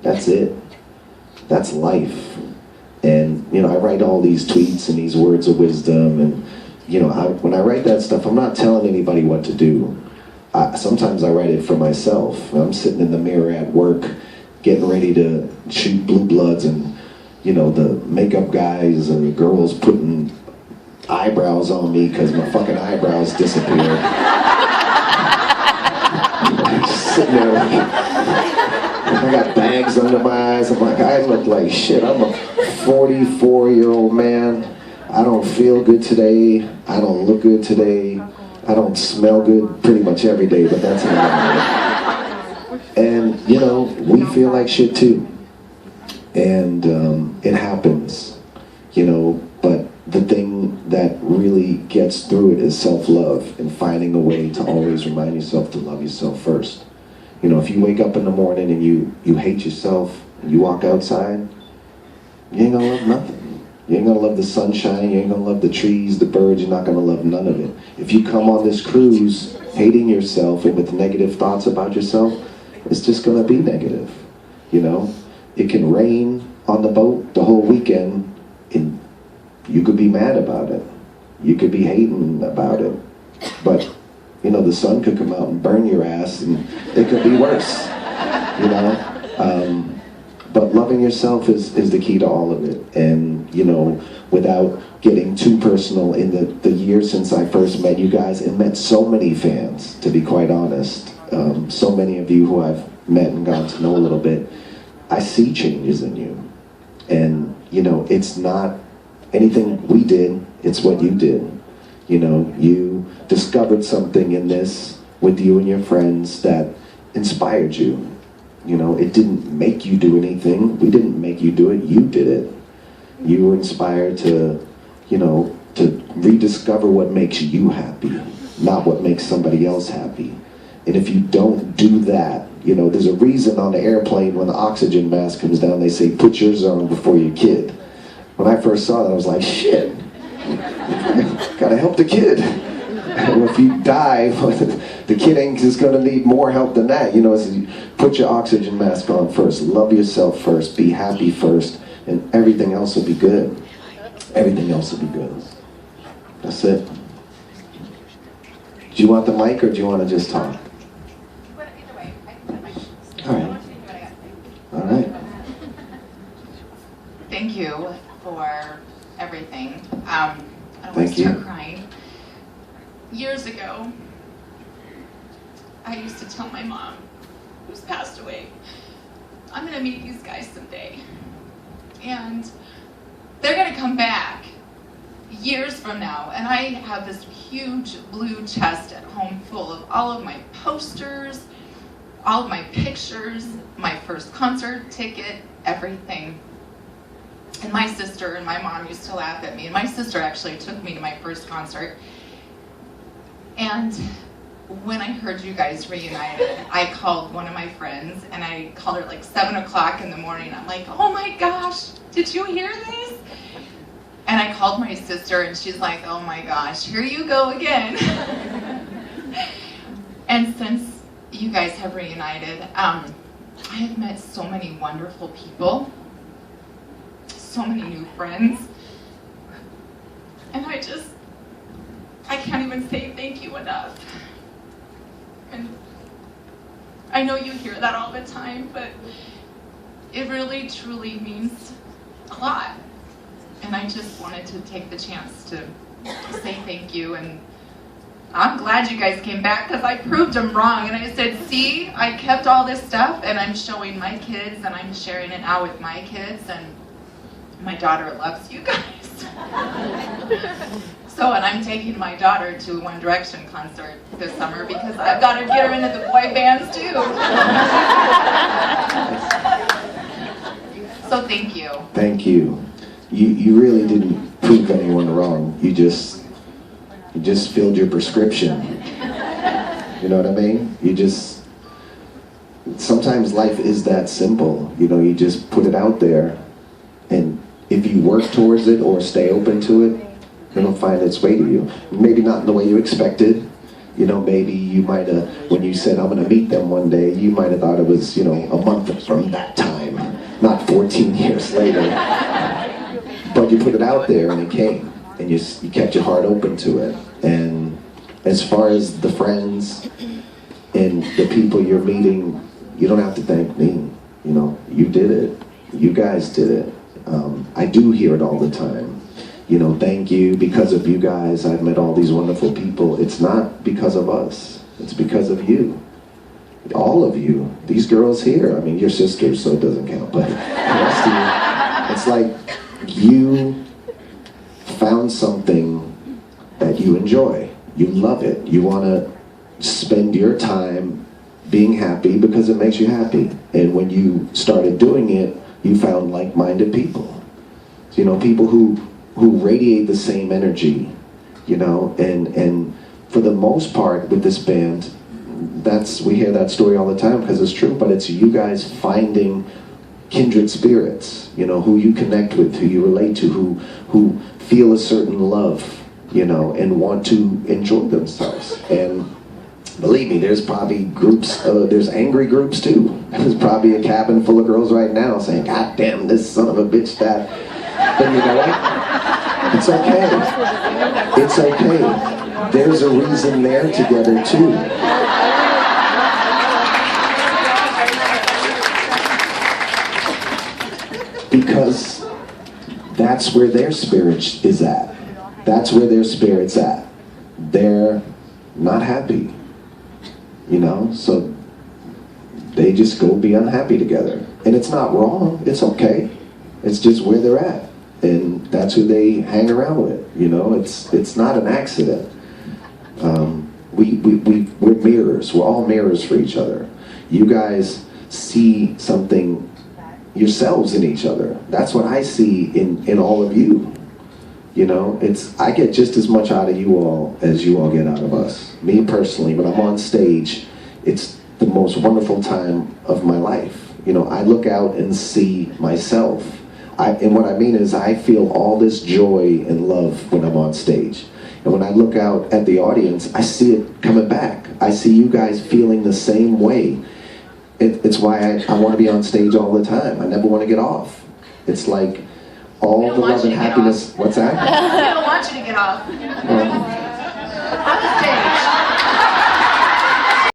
that's it. That's life. And, you know, I write all these tweets and these words of wisdom, and, you know, when I write that stuff, I'm not telling anybody what to do. Sometimes I write it for myself. I'm sitting in the mirror at work, getting ready to shoot Blue Bloods, and, you know, the makeup guys and the girls putting eyebrows on me because my fucking eyebrows disappeared. Sitting there like, I got bags under my eyes. I'm like, I look like shit. I'm a 44-year-old man. I don't feel good today. I don't look good today. I don't smell good pretty much every day, but that's another matter. And, you know, we feel like shit too. And it happens, you know, but the thing that really gets through it is self-love and finding a way to always remind yourself to love yourself first. You know, if you wake up in the morning and you hate yourself, and you walk outside, you ain't gonna love nothing. You ain't gonna love the sunshine, you ain't gonna love the trees, the birds, you're not gonna love none of it. If you come on this cruise hating yourself and with negative thoughts about yourself, it's just gonna be negative, you know? It can rain on the boat the whole weekend, and you could be mad about it. You could be hating about it. But, you know, the sun could come out and burn your ass, and it could be worse, you know? But loving yourself is the key to all of it. And, you know, without getting too personal, in the years since I first met you guys, and met so many fans, to be quite honest, so many of you who I've met and gotten to know a little bit, I see changes in you. And, you know, it's not anything we did, it's what you did. You know, you discovered something in this with you and your friends that inspired you. You know, it didn't make you do anything. We didn't make you do it, you did it. You were inspired to, you know, to rediscover what makes you happy, not what makes somebody else happy. And if you don't do that, you know, there's a reason on the airplane when the oxygen mask comes down, they say, put yours on before your kid. When I first saw that, I was like, shit, gotta help the kid. And if you die, the kid ain't just gonna need more help than that. You know, it's, put your oxygen mask on first, love yourself first, be happy first, and everything else will be good. Everything else will be good. That's it. Do you want the mic or do you want to just talk? All right. All right. Thank you for everything. I don't want to start crying. Years ago, I used to tell my mom, who's passed away, I'm going to meet these guys someday. And they're going to come back years from now. And I have this huge blue chest at home full of all of my posters, all of my pictures, my first concert ticket, everything. And my sister and my mom used to laugh at me. And my sister actually took me to my first concert. And when I heard you guys reunited, I called one of my friends, and I called her like 7 o'clock in the morning. I'm like, oh my gosh, did you hear this? And I called my sister, and she's like, oh my gosh, here you go again. And since you guys have reunited, I have met so many wonderful people, so many new friends, and I can't even say thank you enough. And I know you hear that all the time, but it really, truly means a lot. And I just wanted to take the chance to say thank you. And I'm glad you guys came back, because I proved them wrong. And I said, see, I kept all this stuff, and I'm showing my kids, and I'm sharing it out with my kids, and my daughter loves you guys. So, and I'm taking my daughter to a One Direction concert this summer, because I've got to get her into the boy bands too. So thank you. Thank you. You really didn't prove anyone wrong. You just filled your prescription. You know what I mean? Sometimes life is that simple. You know, you just put it out there, and if you work towards it or stay open to it, it'll find its way to you. Maybe not in the way you expected, You know, maybe you might have, when you said, I'm gonna meet them one day, you might have thought it was, you know, a month from that time, not 14 years later. But you put it out there and it came, and you kept your heart open to it. And as far as the friends and the people you're meeting, you don't have to thank me. You know, you did it. You guys did it. I do hear it all the time. You know, thank you. Because of you guys, I've met all these wonderful people. It's not because of us. It's because of you. All of you. These girls here. I mean, you're sisters, so it doesn't count. But the rest of you, it's like you found something that you enjoy. You love it. You want to spend your time being happy because it makes you happy. And when you started doing it, you found like-minded people. So, you know, people who radiate the same energy, you know, and for the most part with this band, we hear that story all the time because it's true, but it's you guys finding kindred spirits, you know, who you connect with, who you relate to, who feel a certain love, you know, and want to enjoy themselves. And believe me, there's probably groups, there's angry groups too. There's probably a cabin full of girls right now saying, God damn, this son of a bitch that. But you know what? It's okay. It's okay. There's a reason they're together too. Because that's where their spirit is at. That's where their spirit's at. They're not happy. You know, so they just go be unhappy together. And it's not wrong, it's okay. It's just where they're at. And that's who they hang around with, you know, it's not an accident. We're mirrors, we're all mirrors for each other. You guys see something, yourselves in each other. That's what I see in all of you. You know, I get just as much out of you all as you all get out of us. Me personally, when I'm on stage, it's the most wonderful time of my life. You know, I look out and see myself. And what I mean is I feel all this joy and love when I'm on stage. And when I look out at the audience, I see it coming back. I see you guys feeling the same way. It's why I want to be on stage all the time. I never want to get off. It's like all the love and happiness. What's that? I don't want you to get off. On the stage.